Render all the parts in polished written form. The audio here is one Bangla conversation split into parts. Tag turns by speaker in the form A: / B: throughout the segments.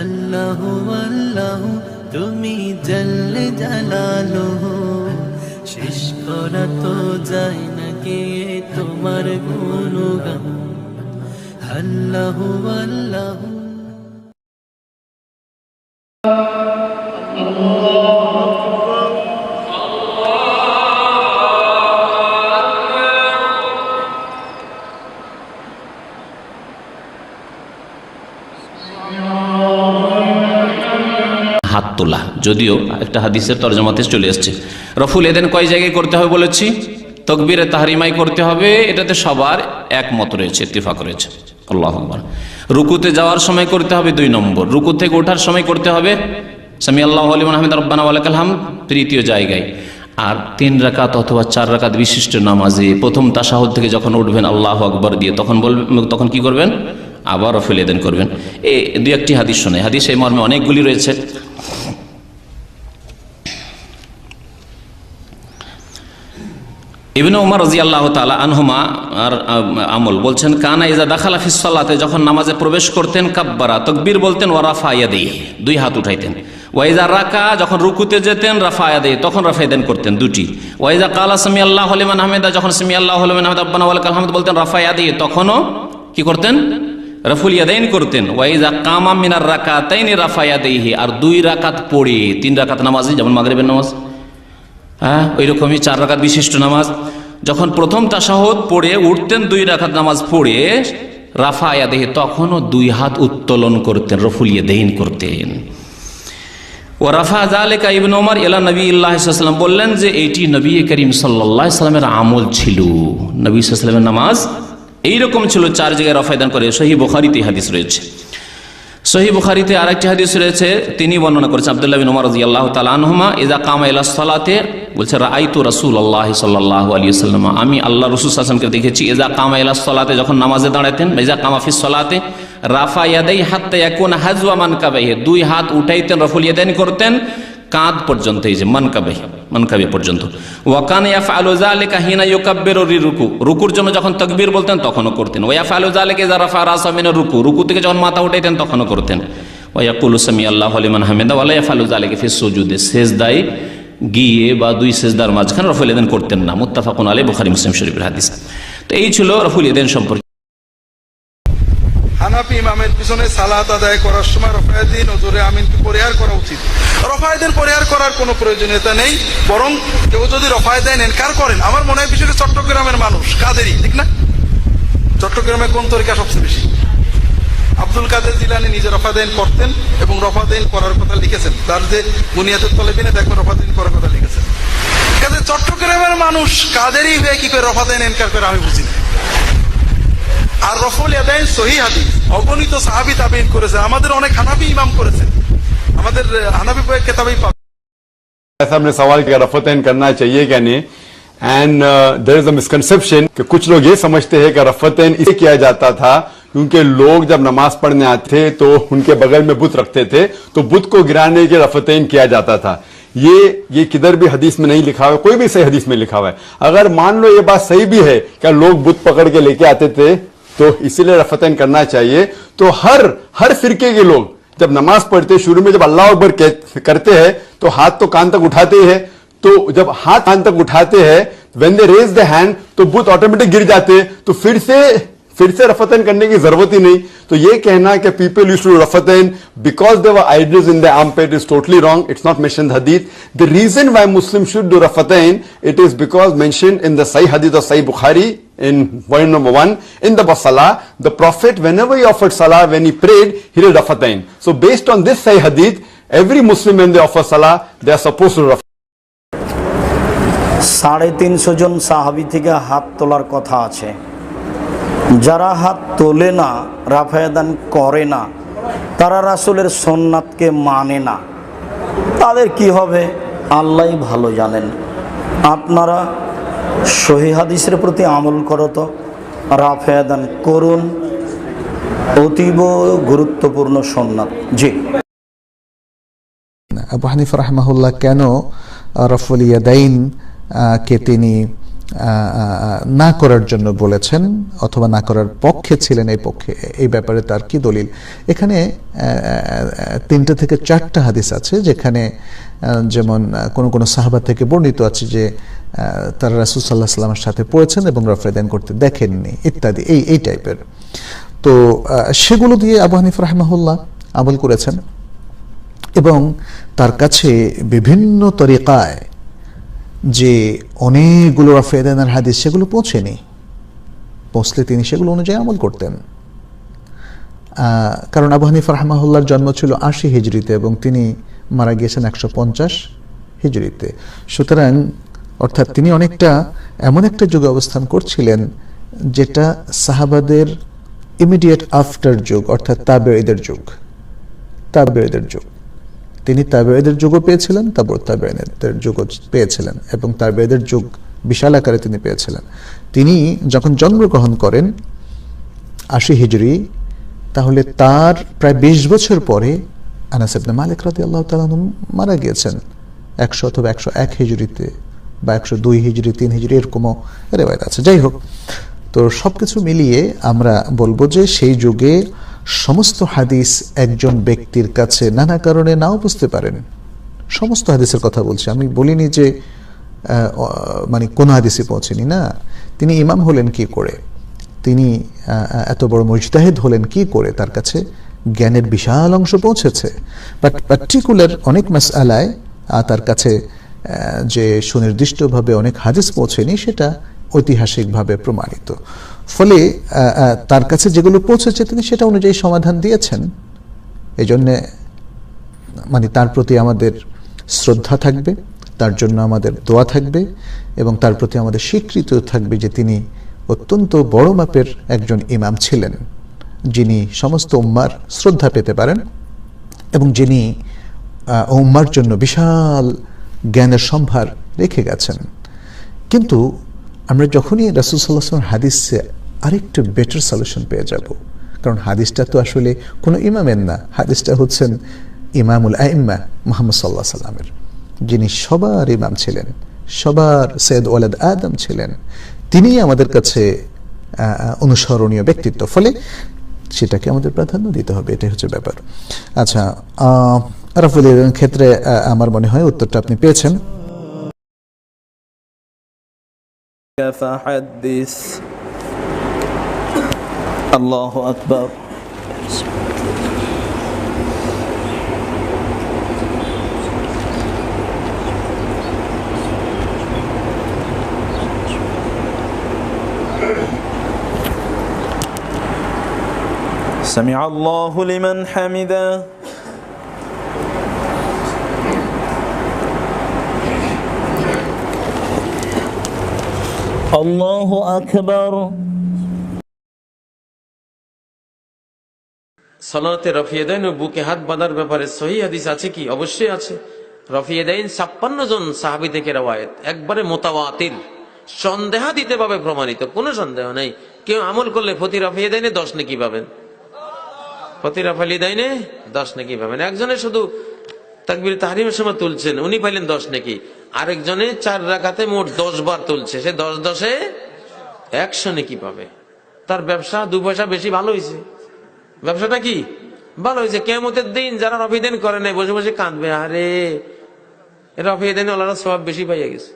A: আল্লাহ আল্লাহ তুমি জাল্লে জালালুহু, শেষ করা তো যায় না কে তোমার গুণগান। আল্লাহ আল্লাহ
B: হাত তোলা, যদিও একটা হাদিসের তরজমাতে চলে এসছে। রফুল এদেন কয় জায়গায় করতে হবে বলেছি? তকবীরে তাহরিমাই করতে হবে, এটাতে সবার একমত রয়েছে, ইত্তেফাক রয়েছে। আল্লাহু আকবার। রুকুতে যাওয়ার সময় করতে হবে 2 নম্বর, রুকু থেকে ওঠার সময় করতে হবে সামি আল্লাহু লিমান হামিদা রব্বানা ওয়া লাকাল হামদ 3য় জায়গায়। আর 3 রাকাত অথবা 4 রাকাত বিশিষ্ট নামাজে প্রথম তাশাহুদ থেকে যখন উঠবেন আল্লাহু আকবার দিয়ে, তখন কি করবেন? আবার রফুল এদেন করবেন। এই 2-1টি হাদিস শোনায়, হাদিস এই মর্মে অনেকগুলি রয়েছে। ইবনে উমর রাদিয়াল্লাহু তাআলা আনহুমা আর আমল বলছেন, কানা ইজা দাখালা ফিস সালাতে, যখন নামাজে প্রবেশ করতেন কাব্বারা, তাকবীর বলতেন, ওয়া রাফা ইয়াদাইহি, 2 হাত উঠাইতেন। ওয়া ইজা রাকা, যখন রুকুতে যেতেন রাফা ইয়াদাইহি, তখন রাফা ইয়াদাইন করতেন 2টি। ওয়া ইজা কালা সামি আল্লাহু লিমান হামিদা, যখন সামি আল্লাহু লিমান হামিদা রব্বানা ওয়া লাকাল হামদ বলতেন রাফা ইয়াদাইহি, তখনও কি করতেন? রাফুল ইয়াদাইন করতেন। ওয়া ইজা কামা মিনার রাকাতাইনি রাফা ইয়াদাইহি, আর 2 রাকাত পড়ে, 3 রাকাত নামাজে যেমন মাগরিবের নামাজ, ওই রকমই 4 রাকাত বিশিষ্ট নামাজ, যখন প্রথম তাশাহুদ পড়ে উঠতেন 2 রাকাত নামাজ পড়ে রাফা ইয়াদাইহি, তখনও 2 হাত উত্তোলন করতেন, রফুল ইয়াদাইন করতেন। ও রাফা যালিকা ইবনে ওমর ইলা নবিয়্যিল্লাহি সাল্লাল্লাহু আলাইহি ওয়াসাল্লাম, বললেন যে এইটি নবী করিম সাল্লাল্লাহু আলাইহি ওয়াসাল্লামের আমল ছিল। নবী সাল্লাল্লাহু আলাইহি ওয়াসাল্লামের নামাজ এইরকম ছিল, 4 জায়গায় রাফা ইয়াদান করে। সহিহ বুখারীতে হাদিস রয়েছে। সহিহ বুখারীতে আরেকটি হাদিস রয়েছে, তিনি বর্ণনা করেছেন আব্দুল্লাহ বিন উমর রাদিয়াল্লাহু তাআলা আনহুমা, ইযা কামা ইলাস সালাতে, বলছে রাআইতু রাসূলুল্লাহ সাল্লাল্লাহু আলাইহি ওয়াসাল্লাম, আমি আল্লাহ রাসূল সাল্লাল্লাহু আলাইহি ওয়াসাল্লামকে দেখেছি, ইযা কামা ইলাস সালাতে, যখন নামাজে দাঁড়াতেন, ইযা কামা ফিস সালাতে রাফা ইয়াদাই হাত্তা ইয়াকুনা হাযওয়া মানকাবাইহি, 2 হাত উঠাইতেন, রফুল ইয়াদাইন করতেন কাঁধ পর্যন্ত, এই যে মানকাবে পর্যন্ত। ওয়া কানা ইয়াফআলু যালিকা হিনা ইউকাব্বিরু লিরুকু, রুকুর জন্য যখন তাকবীর বলতেন তখনও করতেন। ওয়া ইয়াফআলু যালিকা ইযা রাফা রাসা মিনার রুকু, রুকু থেকে যখন মাথা উঠাইতেন তখনও করতেন। ওয়া ইয়াকুলু সামি আল্লাহু লিমান হামিদা ওয়া লা ইয়াফআলু যালিকা ফিস সুজুদে, সেজদায় গিয়ে বা 2 সেজদার মাঝখানে রফুল ইয়াদাইন করতেন না। মুত্তাফাকুন আলাইহি, বুখারী মুসলিম শরীফের হাদিস। তো এই ছিল রফুল ইয়াদাইন সম্পর্কে।
C: হানাফি ইমামের পিছনে সালাত আদায় করার সময় রফায়েদ্দিন ও জোরে আমিন কি পরিহার করা উচিত? রফায়েদ্দিন পরিহার করার কোনো প্রয়োজনীয়তা নেই, বরং কেউ যদি রফায়েদ্দিন ইনকার করেন, আমার মনে হয় বিশেষ করে চট্টগ্রামের মানুষ কাদেরই, ঠিক না? চট্টগ্রামে কোন তরিকা সবচেয়ে বেশি? আব্দুল কাদের জিলানী নিজে রফায়েদ্দিন করতেন এবং রফায়েদ্দিন করার কথা লিখেছেন, তার যে বুনিয়াতুত তলেবিনে দেখবেন রফায়েদ্দিন করার কথা লিখেছেন। কাজে চট্টগ্রামের মানুষ কাদেরই হয়ে কি করে রফায়েদ্দিন ইনকার করে আমি বুঝি না। আর রফুল ইয়াদাইন সহিহ হাদিস, অগণিত সাহাবী তাবেঈন করেছে, আমাদের অনেক হানাফি ইমাম করেছেন, আমাদের হানাফি বইয়ের কিতাবেই পাবেন।
D: ऐसा हमने सवाल किया रफ़तैन करना चाहिए क्या नहीं, and there is a misconception कि कुछ लोग ये समझते हैं कि रफ़तैन इसलिए किया जाता था क्योंकि लोग जब नमाज पढ़ने आते थे तो उनके बगल में बुत रखते थे, तो बुत को गिराने के रफ़तैन किया जाता था। ये किधर भी हदीस में नहीं लिखा हुआ, कोई भी सही हदीस में लिखा हुआ है। अगर मान लो ये बात सही भी है क्या लोग बुत पकड़ के लेके आते थे तो इसीलिए रफ़तैन करना चाहिए, तो हर फिरके के लोग जब नमाज पढ़ते शुरू में जब अल्लाह अकबर करते हैं तो हाथ तो कान तक उठाते ही है, तो जब हाथ कान तक उठाते हैं when they raise the hand तो बुत ऑटोमेटिक गिर जाते, तो फिर से रफ़तैन करने की जरूरत ही नहीं। तो ये कहना कि पीपल यूज्ड टू रफ़तैन because they were idols in the armpit is totally wrong, it's not mentioned हदीस। The reason why Muslim should do रफ़तैन, it is because mentioned in the सही हदीस ऑफ सही Bukhari in point number 1 in the salah, the prophet whenever he offered salah, when he prayed, he did rafatayn. So based on this sahih hadith, every Muslim when they offer salah, they are supposed to rafatayn.
E: 350 জন সাহাবী থেকে হাত তোলার কথা আছে। যারা হাত তোলে না, রাফা ইয়াদান করে না, তারা রাসূলের সুন্নাতকে মানে না, তাদের কি হবে আল্লাহই ভালো জানেন। আপনারা সহিহ হাদিসের প্রতি আমল করো, তো রাফা ইয়াদান করুন, অতীব গুরুত্বপূর্ণ সুন্নাত। জি,
F: আবু হানিফা রাহিমাহুল্লাহ কেন রফুল ইয়াদাইন কে তিনি না করার জন্য বলেছেন অথবা না করার পক্ষে ছিলেন, এই ব্যাপারে তার কি দলিল? এখানে 3 থেকে 4টা হাদিস আছে যেখানে যেমন কোন সাহাবা থেকে বর্ণিত আছে যে তারা রাসূল সাল্লাল্লাহু আলাইহি ওয়াসাল্লামের সাথে পড়েছেন এবং রফা ইয়াদাইন করতে দেখেননি ইত্যাদি, এই টাইপের। তো সেগুলো দিয়ে আবু হানিফা রাহিমাহুল্লাহ আমল করেছেন এবং তার কাছে বিভিন্ন তরিকায় যে অনেকগুলো রফা ইয়াদাইনের হাদিস সেগুলো পৌঁছলে তিনি সেগুলো অনুযায়ী আমল করতেন। কারণ আবু হানিফা রাহিমাহুল্লাহর জন্ম ছিল 80 হিজরিতে এবং তিনি মারা গিয়েছেন 150 হিজরিতে। সুতরাং অর্থাৎ তিনি অনেকটা এমন একটা যুগে অবস্থান করছিলেন যেটা সাহাবাদের ইমিডিয়েট আফটার যুগ, অর্থাৎ তাবেঈদের যুগ। তিনি তাবেঈদের যুগও পেয়েছিলেন, তারপর তাবেঈদের যুগও পেয়েছিলেন এবং তাবেঈদের যুগ বিশাল আকারে তিনি পেয়েছিলেন। তিনি যখন জন্মগ্রহণ করেন 80 হিজরি, তাহলে তার প্রায় 20 বছর পরে আনাস ইবনে মালিক রাদিয়াল্লাহু তাআলা আনহু মারা গিয়েছেন 100 অথবা 101 হিজরিতে বা 102 হিজরি, 3 হিজরি এরকমও রিওয়ায়াত আছে। যাই হোক, তো সবকিছু মিলিয়ে আমরা বলবো যে সেই যুগে সমস্ত হাদিস একজন ব্যক্তির কাছে নানা কারণে নাও বুঝতে পারেন। সমস্ত হাদিসের কথা বলছি, আমি বলিনি যে মানে কোন হাদিসে পৌঁছেনি, না। তিনি ইমাম হলেন কি করে, তিনি এত বড় মুজতাহিদ হলেন কি করে, তার কাছে জ্ঞানের বিশাল অংশ পৌঁছেছে। বাট পার্টিকুলার অনেক মাসআলায় তার কাছে যে সুনির্দিষ্টভাবে অনেক হাদিস পৌঁছেনি সেটা ঐতিহাসিকভাবে প্রমাণিত। ফলে তার কাছে যেগুলো পৌঁছেছে তিনি সেটা অনুযায়ী সমাধান দিয়েছেন। এই জন্যে মানে তার প্রতি আমাদের শ্রদ্ধা থাকবে, তার জন্য আমাদের দোয়া থাকবে এবং তার প্রতি আমাদের স্বীকৃতি থাকবে যে তিনি অত্যন্ত বড় মাপের একজন ইমাম ছিলেন, যিনি সমস্ত উম্মার শ্রদ্ধা পেতে পারেন এবং যিনি উম্মার জন্য বিশাল জ্ঞানের সম্ভার রেখে গেছেন। কিন্তু আমরা যখনই রাসূল সাল্লাল্লাহু আলাইহি ওয়াসাল্লাম হাদিসে আরেকটু বেটার সলিউশন পেয়ে যাব, কারণ হাদিসটা তো আসলে কোনো ইমামের না, হাদিসটা হচ্ছেন ইমামুল আইম্মা মুহাম্মদ সাল্লাল্লাহু আলাইহি ওয়াসাল্লামের, যিনি সবার ইমাম ছিলেন, সবার সৈয়দ ওয়ালাদ আদম ছিলেন। তিনি আমাদের কাছে অনুসরণীয় ব্যক্তিত্ব, ফলে সেটাকে আমাদের প্রাধান্য দিতে হবে, এটাই হচ্ছে ব্যাপার। আচ্ছা, রফা ইয়াদাইনের ক্ষেত্রে আমার মনে হয় উত্তরটা আপনি পেয়েছেন।
E: فحدث الله أكبر سمع الله لمن حمده الله أكبر
G: সালাতে রফা ইয়াদাইন ও বুকে হাত বাঁধার ব্যাপারে সহিহ হাদিস আছে কি? অবশ্যই আছে। রফা ইয়াদাইন 56 জন সাহাবী থেকে রওয়ায়াত, একবারে মুতাওয়াতির, সন্দেহাতীত ভাবে প্রমাণিত, কোনো সন্দেহ নেই। কেউ আমল করলে প্রতি রফা ইয়াদাইনে 10 নেকি পাবেন, প্রতি রফা ইয়াদাইনে 10 নেকি পাবেন। একজনে শুধু তাকবীর তাহরিমের সময় তুলছেন, উনি পাইলেন 10 নেকি। আরেকজনে 4 রাকাতে মোট 10 বার তুলছে, সে 10 এ 100 নেকি পাবে। তার ব্যবসা 2 পয়সা বেশি ভালো হয়েছে, ব্যবসাটা কি ভালো হয়েছে। কিয়ামতের দিন যারা রফা ইয়াদাইন করে নাই বসে বসে কাঁদবে, আরে রফা ইয়াদাইন ওয়ালারা সওয়াব বেশি পাইয়া গেছে।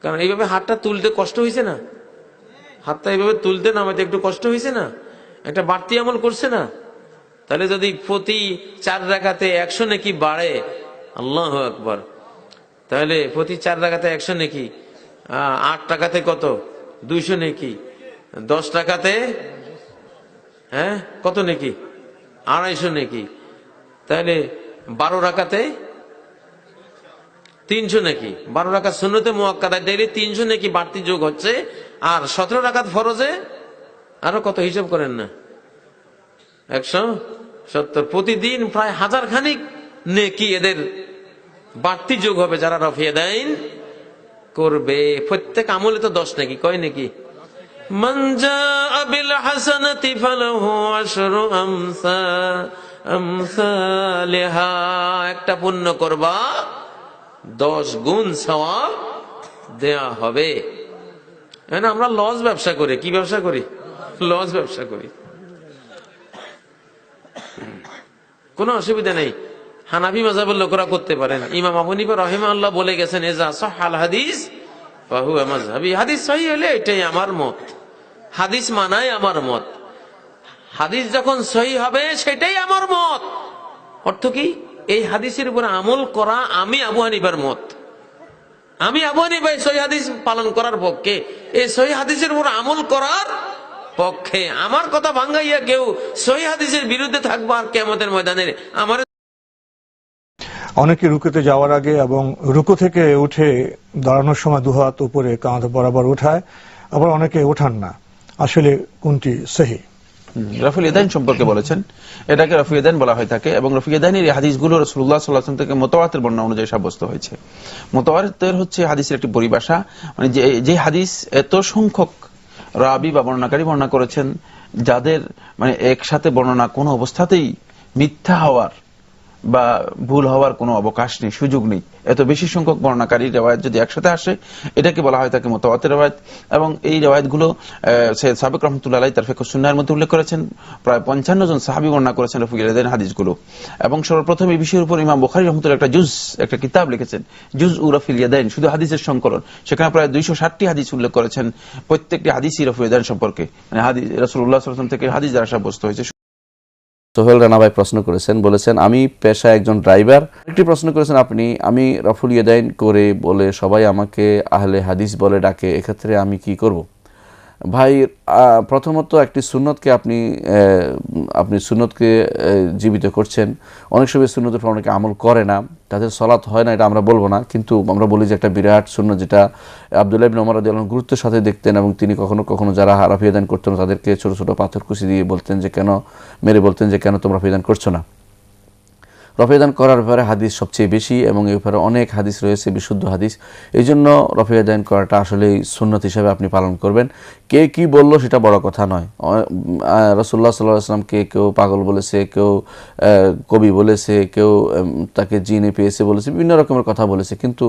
G: কারণ এইভাবে হাতটা তুলতে কষ্ট হয়েছে না, হাতটা এইভাবে তুলতে নামাতে একটু কষ্ট হয়েছে না, একটা বাড়তি আমল করছে না। তাহলে যদি প্রতি 4 রাকাতে 100 নেকি বাড়ে, আল্লাহু আকবার, তাহলে প্রতি 4 রাকাতে 100 নেকি, 8 টাকাতে কত? 200 নেকি। 10 টাকাতে কত নেকি? 250 নেকি। তাহলে 12 রাকাতে 300 নেকি। 12 রাকাত সুন্নতে মুআক্কাদা ডেইলি 300 নেকি বাড়তি যোগ হচ্ছে। আর 17 রাকাত ফরজে আরো কত হিসাব করেন না, 170। প্রতিদিন প্রায় 1000 খানিক নেকি এদের বাড়তি যোগ হবে যারা রফা ইয়াদাইন করবে। প্রত্যেক আমলে তো 10 নেকি, কয় নেকি? মান জাআ বিল হাসানাতি ফালাহু আশরু আমসালিহা। একটা পুণ্য করবা 10 গুণ সওয়াব দেয়া হবে। আমরা লস ব্যবসা করি। কি ব্যবসা করি? লস ব্যবসা করি। কোনো অসুবিধা নেই, হানাফি মাযহাবের লোকেরা করতে পারেন। ইমাম আবু হানিফা রাহিমাহুল্লাহ বলে গেছেন, এজা সাহাল হাদিস ফাহুয়া মাযহাবি, হাদিস সহিহ হলে এটাই আমার মত, হাদিস মানাই আমার মত, হাদিস যখন সহিহ হবে সেটাই আমার মত। অর্থ কি? এই হাদিসের উপর আমল করা আমি আবু হানিফার মত। আমি আবু হানিফা সহিহ হাদিস পালন করার পক্ষে, এই সহিহ হাদিসের উপর আমল করার পক্ষে। আমার কথা ভাঙ্গাইয়া কেউ সহিহ হাদিসের বিরুদ্ধে থাকবো আর কিয়ামতের ময়দানে আমার।
H: অনেকে রুকুতে যাওয়ার আগে এবং রুকু থেকে উঠে দাঁড়ানোর সময় দুহাত উপরে কাঁধ বরাবর উঠায়, আবার অনেকে ওঠান না। আসলে কোনটি সহি?
I: রফুল ইয়াদাইন সম্পর্কে বলেছেন, এটাকে রফুল ইয়াদাইন বলা হয়ে থাকে এবং রফুল ইয়াদাইনের এই হাদিসগুলো রাসূলুল্লাহ সাল্লাল্লাহু আলাইহি ওয়াসাল্লাম থেকে মুতাওয়াতির বর্ণনা অনুযায়ী সাব্যস্ত হয়েছে। মুতাওয়াতির হচ্ছে হাদিসের একটি পরিভাষা, মানে যে হাদিস এত সংখ্যক রাবি বা বর্ণনাকারী বর্ণনা করেছেন, যাদের মানে একসাথে বর্ণনা কোনো অবস্থাতেই মিথ্যা হওয়ার বা ভুল হওয়ার কোনো অবকাশ নেই, সুযোগ নেই। এত বেশি সংখ্যক বর্ণনাকারী রিওয়ায়াত যদি একসাথে আসে, এটাকে বলা হয় থাকে মুতাওয়াতির রিওয়ায়াত। এবং এই রিওয়ায়াতগুলো সৈয়দ সাবিক রাহমাতুল্লাহ আলাইহি তার ফিকহ সুন্নাহর মধ্যে উল্লেখ করেছেন। প্রায় 55 জন সাহাবী বর্ণনা করেছেন রফুল ইয়াদাইন হাদিসগুলো। এবং সর্বপ্রথম এই বিষয়ের উপর ইমাম বুখারী রাহমাতুল্লাহ একটা কিতাব লিখেছেন, জুজ উ রফুল ইয়াদাইন, শুধু হাদিসের সংকলন। সেখানে প্রায় 260টি হাদিস উল্লেখ করেছেন, প্রত্যেকটি হাদিসই রফুল ইয়াদাইন সম্পর্কে, মানে হাদিস রাসূলুল্লাহ সাল্লাল্লাহু আলাইহি ওয়াসাল্লাম থেকে হাদিস দ্বারা সাব্যস্ত হয়েছে।
J: সোহেল রানা ভাই প্রশ্ন করেছেন, বলেছেন আমি পেশায় একজন ড্রাইভার। একটি প্রশ্ন করেছেন আপনি, আমি রফুল ইয়াদাইন করে বলে সবাই আমাকে আহলে হাদিস বলে ডাকে, এক্ষেত্রে আমি কি করব? ভাই, প্রথমত একটি সুন্নতকে আপনি সুন্নতকে জীবিত করছেন। অনেক সময় সুন্নতের উপর অনেকে আমল করে না, তাদের সলাত হয় না, এটা আমরা বলবো না, কিন্তু আমরা বলি যে একটা বিরাট সুন্নত, যেটা আব্দুল্লাহ ইবনে ওমর রাদিয়াল্লাহু আনহু গুরুত্বের সাথে দেখতেন। এবং তিনি কখনো কখনো যারা রফুল ইয়াদাইন করতেন তাদেরকে ছোট ছোট পাথর কুচি দিয়ে বলতেন যে কেন তোমরা রফুল ইয়াদাইন করছো না। রফুল ইয়াদাইন করার ব্যাপারে হাদিস সবচেয়ে বেশি এবং এই ব্যাপারে অনেক হাদিস রয়েছে, বিশুদ্ধ হাদিস। এই জন্য রফুল ইয়াদাইন করাটা আসলেই সুন্নত হিসাবে আপনি পালন করবেন। কে কি বলল সেটা বড় কথা নয়। রাসূলুল্লাহ সাল্লাল্লাহু আলাইহি ওয়াসাল্লামকে কেউ পাগল বলেছে, কেউ কবি বলেছে, কেউ তাকে জিনে পেয়েছে বলেছে, বিভিন্ন রকমের কথা বলেছে, কিন্তু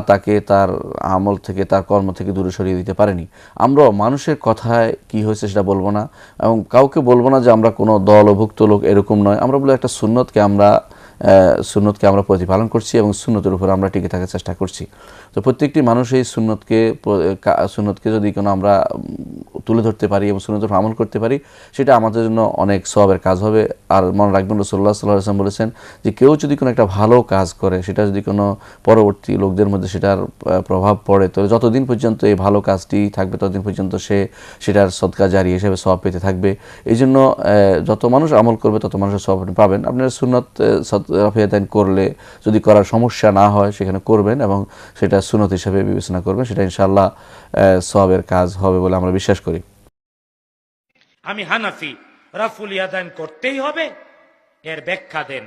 J: তাকে তার আমল থেকে, তার কর্ম থেকে দূরে সরিয়ে দিতে পারেনি। আমরা মানুষের কথায় কি হয়েছে সেটা বলবো না এবং কাউকে বলবো না যে আমরা কোনো দলভুক্ত লোক, এরকম নয়। আমরা বলে একটা সুন্নতকে আমরা প্রতিপালন করছি এবং সুন্নতের উপর আমরা টিকে থাকার চেষ্টা করছি। তো প্রত্যেকটি মানুষ এই সুন্নতকে যদি কোনো আমরা তুলে ধরতে পারি এবং সুন্নতের উপর আমল করতে পারি, সেটা আমাদের জন্য অনেক সওয়াবের কাজ হবে। আর মনে রাখবেন, রাসূলুল্লাহ সাল্লাল্লাহু আলাইহি ওয়াসাল্লাম বলেছেন যে কেউ যদি কোনো একটা ভালো কাজ করে, সেটা যদি কোনো পরবর্তী লোকদের মধ্যে সেটার প্রভাব পড়ে, তো যতদিন পর্যন্ত এই ভালো কাজটি থাকবে ততদিন পর্যন্ত সে সেটার সদকা জারি হিসেবে সওয়াব পেতে থাকবে। এই জন্য যত মানুষ আমল করবে তত মানুষের সওয়াব পাবেন। আপনারা সুন্নত রফুল ইয়াদাইন করলে যদি করার সমস্যা না হয় সেখানে করবেন এবং সেটা সুন্নত হিসেবে বিবেচনা করবেন, সেটা ইনশাআল্লাহ সওয়াবের কাজ হবে বলে আমরা বিশ্বাস করি।
K: আমি হানাফি, রফুল ইয়াদাইন করতেই হবে, এর ব্যাখ্যা দেন।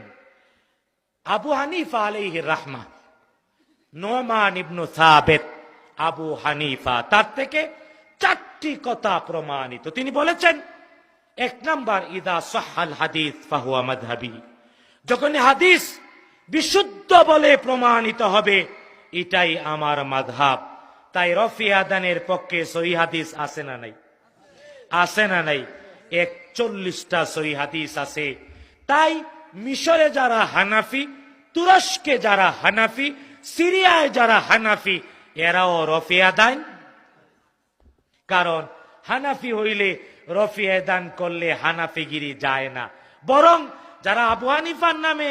K: আবু হানিফা আলাইহির রাহমা, নোমান ইবনু সাবিত আবু হানিফা, তার থেকে 4টি কথা প্রমাণিত। তিনি বলেছেন, 1 নাম্বার, ইদা সাহাল হাদিস ফাহুয়া মাযহাবি, যখন হাদিস বিশুদ্ধ বলে প্রমাণিত হবে এটাই আমার মাযহাব। তাই রফুল ইয়াদাইনের পক্ষে সহিহ হাদিস আছে না নাই? আছে না নাই? 41টা সহিহ হাদিস আছে। তাই মিশরে যারা হানাফি, তুরস্কে যারা হানাফি, সিরিয়ায় যারা হানাফি, এরাও রফুল ইয়াদাইন। কারণ হানাফি হইলে রফুল ইয়াদাইন করলে হানাফিগিরি যায় না, বরং যারা আবু হানিফার নামে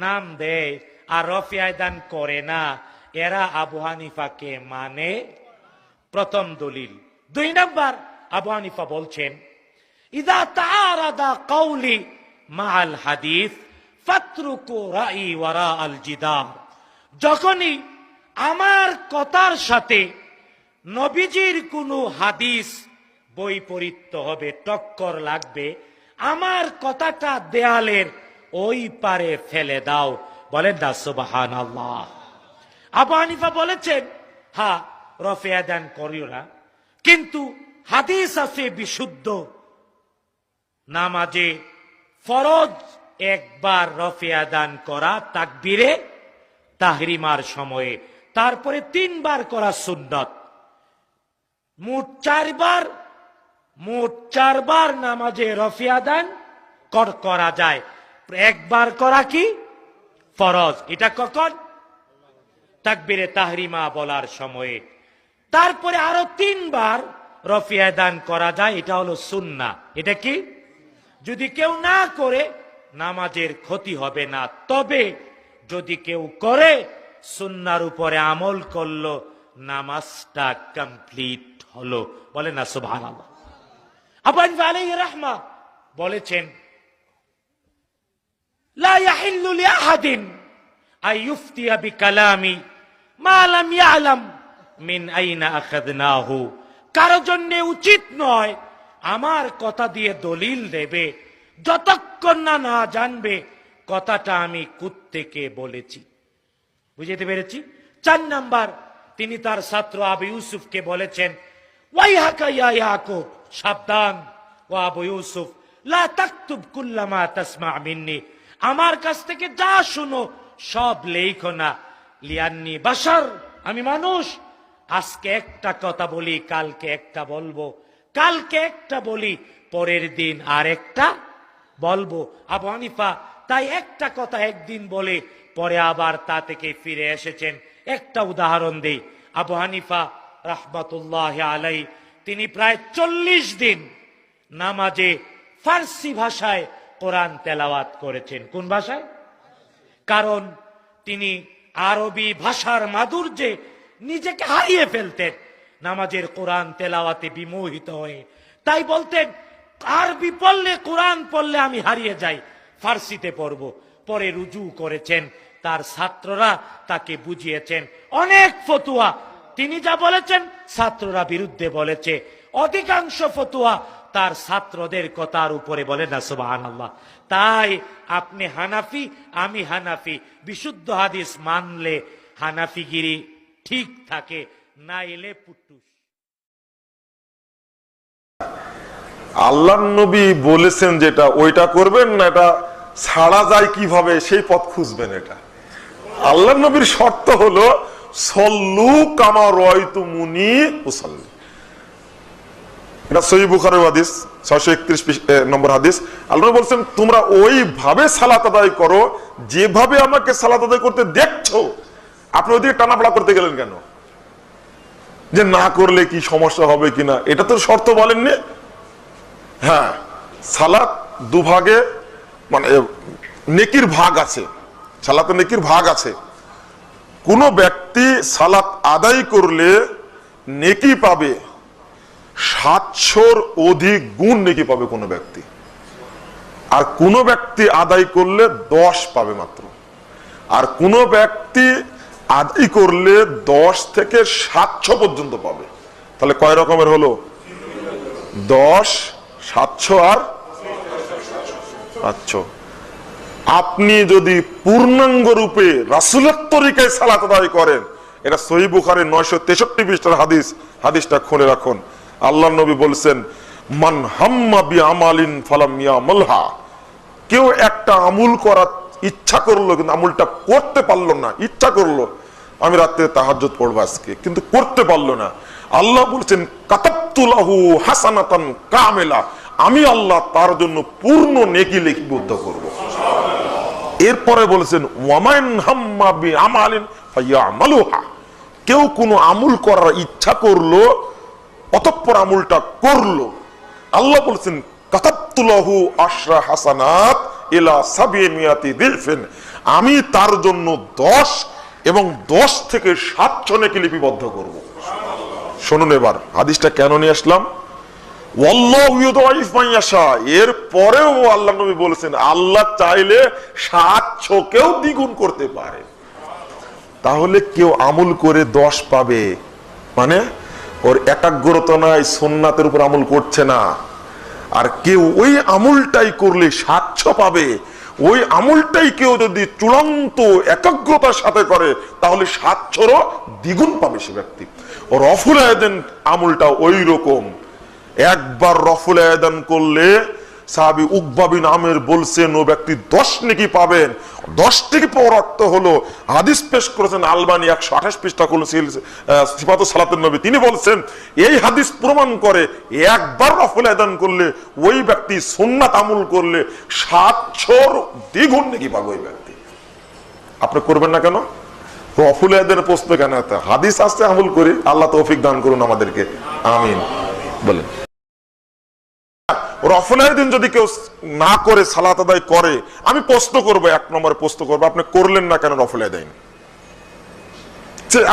K: নাম দেয় আর রফুল ইয়াদাইন করে না, এরা আবু হানিফাকে মানে। প্রথম দলিল। 2 নাম্বার, আবু হানিফা বলছেন, ইদা তাআরাদা কওলি মাআল হাদিস ফাতরুকু রাই ওয়ারা আল জিদার, যখনই আমার কথার সাথে নবীজির কোনো হাদিস বৈপরীত্য হবে, টক্কর লাগবে, আমার কথাটা দেয়ালের ওই পারে ফেলে দাও। বলেন না সুবহানাল্লাহ। আবু হানিফা বলেছেন, হ্যাঁ রফুল ইয়াদাইন করিও না, কিন্তু হাদিস আছে বিশুদ্ধ, নামাজে ফরজ একবার রফুল ইয়াদাইন করা তাকবীরে তাহরিমার সময়ে, তারপরে 3 বার করা সুন্নত। মোট চারবার নামাজে রফিয়া দান করা যায়। একবার করা কি ফরজ, এটা কখন? তাকবীরে তাহরিমা বলার সময়ে। তারপরে আরো 3 বার রফিয়া দান করা যায়, এটা হলো সুন্নাহ। এটা কি? যদি কেউ না করে নামাজের ক্ষতি হবে না, তবে যদি কেউ করে সুন্নাহর উপরে আমল করলো, নামাজটা কমপ্লিট হলো। বলে না সুবহানাল্লাহ। আবু হানিফা আলাইহির রাহমা বলেছেন, লা ইয়াহিল্লু লিআহাদিন আন ইফতিয়া বিকালামি মা লাম ইয়ালাম মিন আইনা আখাযনাহু। কারো জন্য উচিত নয় আমার কথা দিয়ে দলিল দেবে যতক্ষণ না জানবে কথাটা আমি কোত্থেকে বলেছি। বুঝতে পেরেছি? 4 নাম্বার, তিনি তার ছাত্র আবু ইউসুফকে বলেছেন, ওয়াইহাকা ইয়া ইয়াকুব, সাবধান ও আবু ইউসুফ, লা তাকতুব কুল্লামা তাসমা মিন্নি, আমার কাছ থেকে যা শুনো সব লেখো না। লিয়ান্নি বাশার, আমি মানুষ, আজকে একটা কথা বলি কালকে একটা বলবো, কালকে একটা বলি পরের দিন আর একটা বলবো। আবু হানিফা তাই একটা কথা একদিন বলে পরে আবার তা থেকে ফিরে এসেছেন। একটা উদাহরণ দেই। আবু হানিফা রাহমাতুল্লাহ আলাইহি তিনি প্রায় 40 দিন নামাজে ফার্সি ভাষায় কোরআন তেলাওয়াত করেছেন। কোন ভাষায়? কারণ তিনি আরবি ভাষার মাধুর্যে নিজেকে হারিয়ে ফেলতেন নামাজের কোরআন তেলাওয়াতে বিমোহিত হয়ে। তাই বলতেন, আরবি পড়লে, কোরআন পড়লে আমি হারিয়ে যাই, ফার্সিতে পড়ব। পরে রুজু করেছেন, তার ছাত্ররা তাকে বুঝিয়েছেন। অনেক ফতুয়া তিনি যা বলেছেন ছাত্ররা বিরুদ্ধে বলেছে, অধিকাংশ ফতুয়া তার ছাত্রদের কথার উপরে বলে না সুবহানাল্লাহ। তাই আপনি হানাফি, আমি হানাফি, বিশুদ্ধ হাদিস মানলে হানাফিগিরি ঠিক থাকে, নাইলে পুটুস।
L: আল্লাহর নবী বলেছেন যেটা ওইটা করবেন না, এটা ছাড়া যায় কিভাবে সেই পথ খুঁজবেন। এটা আল্লাহর নবীর শর্ত হলো সল্লু কামা রাআইতুমুনি উসাল্লি। এটা সহিহ বুখারীর হাদিস 631 নম্বর হাদিস। আল্লাহ নবী বলেন, তোমরা ওইভাবে সালাত আদায় করো যেভাবে আমাকে সালাত আদায় করতে দেখছো। আপনি ওইদিকে টানাপড়া করতে গেলেন কেন? যে না করলে কি সমস্যা হবে কিনা, এটা তো শর্ত বলেননি। হ্যাঁ, সালাত দুভাগে, মানে নেকির ভাগ আছে, সালাতে নেকির ভাগ আছে। কোন ব্যক্তি সালাত আদায় করলে নেকি পাবে 700-র অধিক গুণ নেকি পাবে কোন ব্যক্তি, আর কোন ব্যক্তি আদায় করলে 10 পাবে মাত্র। আর কোন ব্যক্তি আদায় করলে 10 থেকে 700 পর্যন্ত পাবে। তাহলে কয় রকমের হলো? 10, 700 আর 700। আপনি যদি পূর্ণাঙ্গ রূপে রাসূলের তরিকায় সালাত আদায় করেন, এটা সহিহ বুখারীর 963 পৃষ্ঠার হাদিস, হাদিসটা খুলে রাখুন। আল্লাহর নবী বলেছেন, মান হাম্মা বিআমালিন ফালাম ইয়ামালহা, কেউ একটা আমল করার ইচ্ছা করলো কিন্তু আমলটা করতে পারলো না, ইচ্ছা করলো আমি রাতে তাহাজ্জুদ পড়বো আজকে, কিন্তু করতে পারলো না, আল্লাহ বলছেন কাতাবতু লাহু হাসানাতান কামিলা, আমি আল্লাহ তার জন্য পূর্ণ নেকি লিপিবদ্ধ করব। এরপরে বলেছেন ওয়ামান হাম্মা বিআমালিন ফায়ামালুহা, কেউ কোনো আমল করার ইচ্ছা করলো অতঃপর আমলটা করলো, আল্লাহ বলেছেন কাতাবতু লাহু আশরা হাসানাত ইলা 700 দিলফিন, আমি তার জন্য 10 এবং 10 থেকে 700 নেকি লিপিবদ্ধ করব। শুনুন এবার হাদিসটা কেন নিয়ে আসলাম। ওয়াল্লাহু ইউদাইফ মান ইয়াশা, এর পরেও আল্লাহ নবী বলেছেন আল্লাহ চাইলে 700 কেও দ্বিগুণ করতে পারে। তাহলে কেউ আমল করে 10 পাবে, মানে ওর একাগ্রতা নাই, সুন্নাতের উপর আমল করছে না। আর কেউ ওই আমলটাই করলে 700 পাবে। ওই আমলটাই কেউ যদি চূড়ান্ত একাগ্রতার সাথে করে তাহলে 700-রও দ্বিগুণ পাবে সে ব্যক্তি। রফুল আয়াদান আমলটা ওই রকম, একবার রফুল আয়াদান করলে সাহাবী উকবা বিন আমের বলছেন ও ব্যক্তি 10 নেকি পাবেন। 10 নেকি পাওয়ার অর্থ হলো, হাদিস পেশ করেছেন আলবানী 128 পৃষ্ঠা করলেন সিফাতুস সালাতুন নবী। তিনি বলছেন এই হাদিস প্রমাণ করে একবার রফুল আদান করলে ওই ব্যক্তি সুন্নাত আমল করলে 700 দ্বিগুণ নেকি পাবে ওই ব্যক্তি। আপনি করবেন না কেন? রফুল আদানের প্রশ্ন কেন? হাদিস আসছে, আমল করি। আল্লাহ তৌফিক দান করুন আমাদেরকে, আমিন বলেন। রফুলের দিন যদি কেউ না করে সালাত আদায় করে, আমি প্রশ্ন করবো, 1 নম্বরে প্রশ্ন করবো, আপনি করলেন না কেন রফুল আদায়?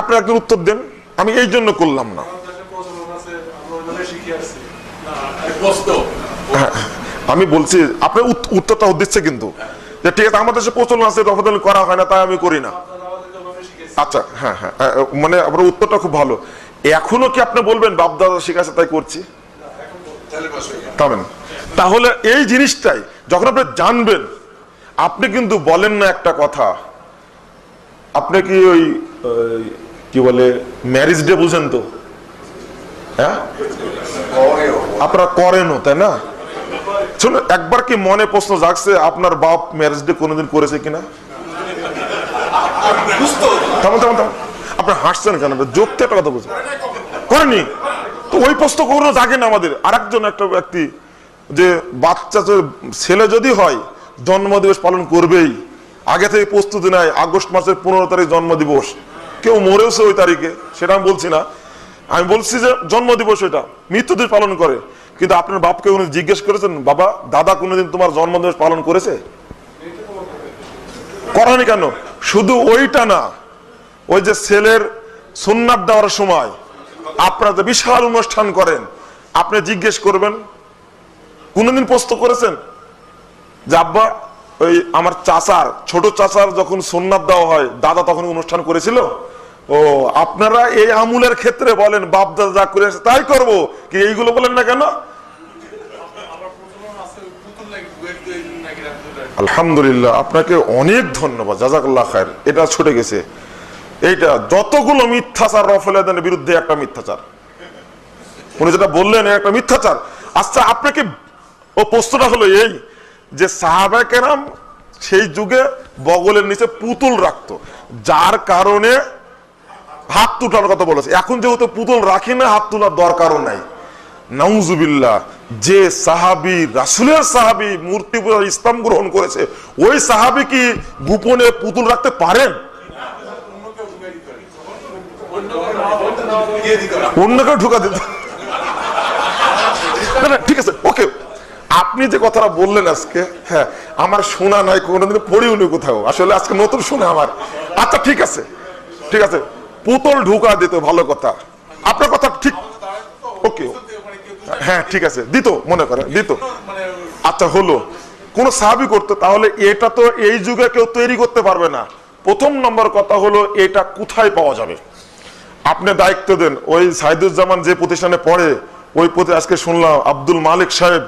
L: আপনি একজন উত্তর দেন। আমি এই জন্য করলাম না। আমি বলছি আপনি উত্তরটা দিচ্ছে কিন্তু যে ঠিক আছে, আমাদের দেশে প্রচলন আছে রফুল আদায় করা হয় না, তাই আমি করি না। আচ্ছা, হ্যাঁ হ্যাঁ, মানে আপনার উত্তরটা খুব ভালো। এখনো কি আপনি বলবেন বাপদাদা শিখাচ্ছে তাই করছি? তাহলে এই জিনিসটাই যখন আপনি জানবেন, আপনি কিন্তু বলেন না একটা কথা। আপনি কি ওই কি বলে ম্যারেজ ডে বুঝেন তো? হ্যাঁ, আপনারা করেনও, তাই না? শুনুন, একবার কি মনে প্রশ্ন জাগছে আপনার বাপ ম্যারেজ ডে কোনোদিন করেছে কিনা? আপনি হাসছেন কেন? যোগতে একটা কথা বলছেন, করেনি তো ওই প্রশ্ন কখনো জাগে না আমাদের। আরেকজন একটা ব্যক্তি যে বাচ্চা ছেলে যদি হয় জন্মদিবস পালন করবেই, আগে থেকে প্রস্তুতি নেয়। আগস্ট মাসের 15 তারিখ জন্মদিবস, কেউ মরেওছে ওই তারিখে, সেটা আমি বলছি না। আমি বলছি যে জন্মদিবস ওইটা মৃত্যুদিবস পালন করে। কিন্তু আপনার বাপকে উনি জিজ্ঞেস করেছেন, বাবা দাদা কোনোদিন তোমার জন্মদিবস পালন করেছে? করেনি কেন? শুধু ওইটা না, ওই যে ছেলের সুন্নাত দেওয়ার সময় আপনারা যে বিশাল অনুষ্ঠান করেন, আপনি জিজ্ঞেস করবেন কোনদিন প্রশ্ন করেছেন যে আব্বা ওই আমার চাচার, ছোট চাচার যখন সুন্নাত দেওয়া হয় দাদা তখন অনুষ্ঠান করেছিল? ও আপনারা এই আমুলের ক্ষেত্রে বলেন বাপ দাদা যা করে তাই করবো, কি এইগুলো বলেন না কেন? আলহামদুলিল্লাহ, আপনাকে অনেক ধন্যবাদ, জাযাকাল্লাহ খায়ের। এটা ছুটে গেছে। এইটা যতগুলো মিথ্যাচার রফুল আদানের বিরুদ্ধে একটা মিথ্যাচার, উনি যেটা বললেন একটা মিথ্যাচার। আচ্ছা, আপনাকে ও প্রশ্নটা হলো এই যে সাহাবায়ে কেরাম সেই যুগে বগলের নিচে পুতুল রাখতো, যার কারণে হাত তোলার কথা বলেছে। এখন যেহেতু পুতুল রাখি না, হাত তোলার দরকারও নাই। নাউজুবিল্লাহ, যে সাহাবী রাসূলের সাহাবী মূর্তি পূজা ইসলাম গ্রহণ করেছে, ওই সাহাবী কি গোপনে পুতুল রাখতে পারেন? অন্যকে ঢুকা দিত। ঠিক আছে, ওকে। আপনি যে কথাটা বললেন আজকে, হ্যাঁ আমার শোনা নাই, কোনোদিন পড়িও নি কোথাও, আসলে আজকে নতুন শুনে আমার। আচ্ছা ঠিক আছে, ঠিক আছে, পুতুল ঢুকা দিত, ভালো কথা, আপনার কথা ঠিক। ওকে, হ্যাঁ ঠিক আছে, দিত, মনে করেন দিত। আচ্ছা হলো, কোন সাহাবী করতো, তাহলে এটা তো এই যুগে কেউ তৈরি করতে পারবে না। প্রথম নম্বর কথা হলো এটা কোথায় পাওয়া যাবে? আপনি দায়িত্ব দেন। ওই সাইদুজ্জামান যে প্রতিষ্ঠানে পড়ে, ওই আজকে শুনলাম আব্দুল মালিক সাহেব,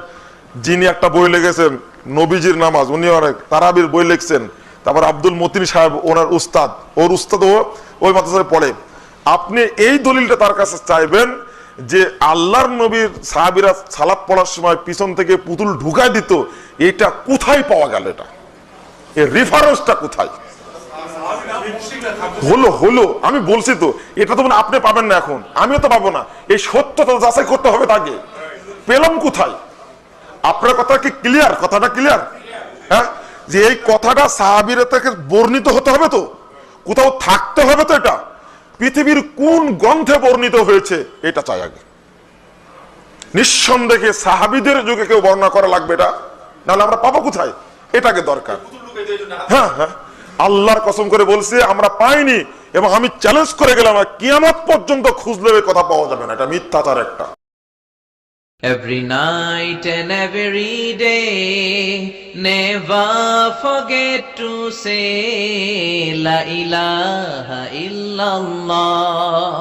L: যিনি একটা বই লিখেছেন নবীজির নামাজ, উনি অনেক তারাবির বই লিখছেন। তারপর আব্দুল মতিন সাহেব ওনার উস্তাদ, ওর উস্তাদ ওই মাদ্রাসায় পড়ে। আপনি এই দলিলটা তার কাছে চাইবেন যে আল্লাহর নবীর সাহাবীরা সালাত পড়ার সময় পিছন থেকে পুতুল ঢুকায় দিত, এটা কোথায় পাওয়া গেল? এটা এর রেফারেন্সটা কোথায়? হলো আমি বলছি তো, এটা তো আপনি পাবেন না, এখন আমিও তো পাবো না। এই সত্যতা যাচাই করতে হবে তাকে, পেলাম কোথায়? আপনার কথা কি ক্লিয়ার? কথাটা ক্লিয়ার? হ্যাঁ, যে এই কথাটা সাহাবীরা থেকে বর্ণিত হতে হবে, তো কোথাও থাকতে হবে, তো এটা পৃথিবীর কোন গ্রন্থে বর্ণিত হয়েছে এটা চাই আগে। নিঃসন্দেহে সাহাবীদের যুগে কেউ বর্ণনা করা লাগবে, এটা নাহলে আমরা পাবো কোথায়? এটাকে দরকার। হ্যাঁ হ্যাঁ, আল্লাহর কসম করে বলছি আমরা পাইনি, এবং আমি চ্যালেঞ্জ করে গেলাম কিয়ামত পর্যন্ত খুঁজলে কথা পাওয়া যাবে না। এটা মিথ্যাচার একটা।
M: Every night and every day, never forget to say La ilaha illallah.